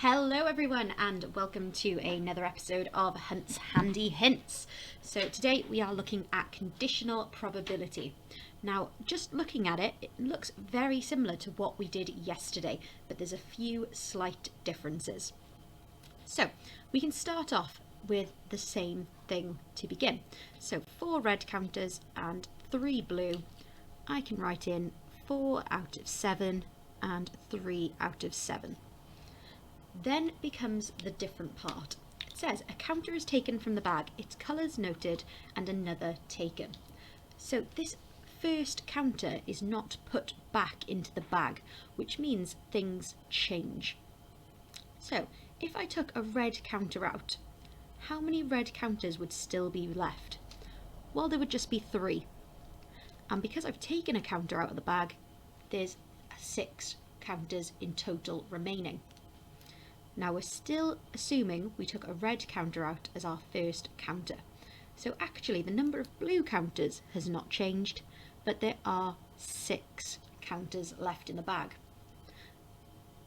Hello everyone and welcome to another episode of Hunt's Handy Hints. So today we are looking at conditional probability. Now just looking at it, it looks very similar to what we did yesterday, but there's a few slight differences. So we can start off with the same thing to begin. So 4 red counters and 3 blue. I can write in 4 out of 7 and 3 out of 7. Then becomes the different part. It says a counter is taken from the bag, its colours noted and another taken. So this first counter is not put back into the bag, which means things change. So if I took a red counter out, how many red counters would still be left? Well, there would just be 3. And because I've taken a counter out of the bag, there's 6 counters in total remaining. Now we're still assuming we took a red counter out as our first counter. So actually the number of blue counters has not changed, but there are 6 counters left in the bag.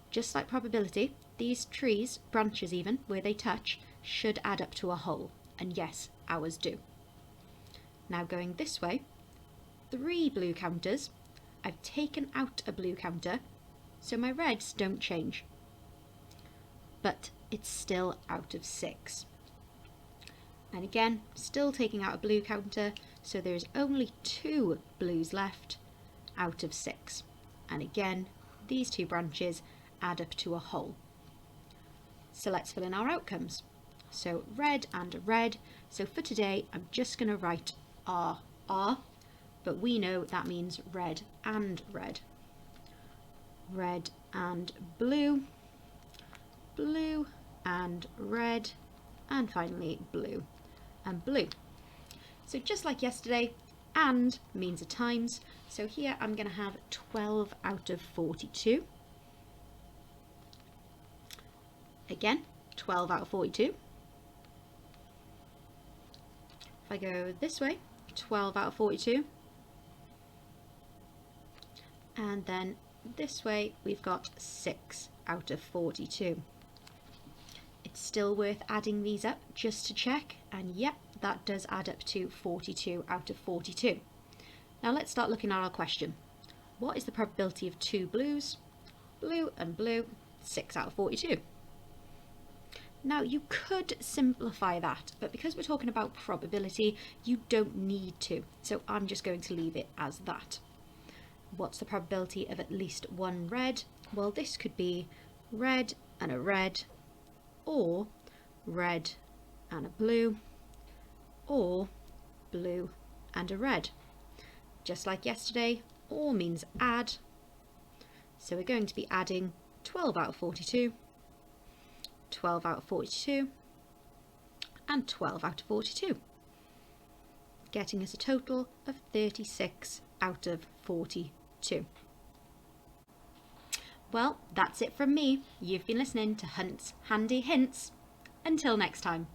Just like probability, these trees, branches even, where they touch, should add up to a whole. And yes, ours do. Now going this way, 3 blue counters. I've taken out a blue counter, so my reds don't change. But it's still out of 6. And again, still taking out a blue counter, so there's only 2 blues left out of 6. And again, these 2 branches add up to a whole. So let's fill in our outcomes. So red and a red. So for today, I'm just going to write R, but we know that means red and red. Red and blue. Blue and red, and finally blue and blue. So just like yesterday, and means a times. So here I'm going to have 12 out of 42. Again, 12 out of 42. If I go this way, 12 out of 42. And then this way we've got 6 out of 42. It's still worth adding these up just to check, and yep, that does add up to 42 out of 42. Now let's start looking at our question. What is the probability of 2 blues? Blue and blue, 6 out of 42. Now you could simplify that, but because we're talking about probability, you don't need to, so I'm just going to leave it as that. What's the probability of at least 1 red? Well, this could be red and a red, or red and a blue, or blue and a red. Just like yesterday, or means add. So we're going to be adding 12 out of 42, 12 out of 42, and 12 out of 42, getting us a total of 36 out of 42. Well, that's it from me. You've been listening to Hunt's Handy Hints. Until next time.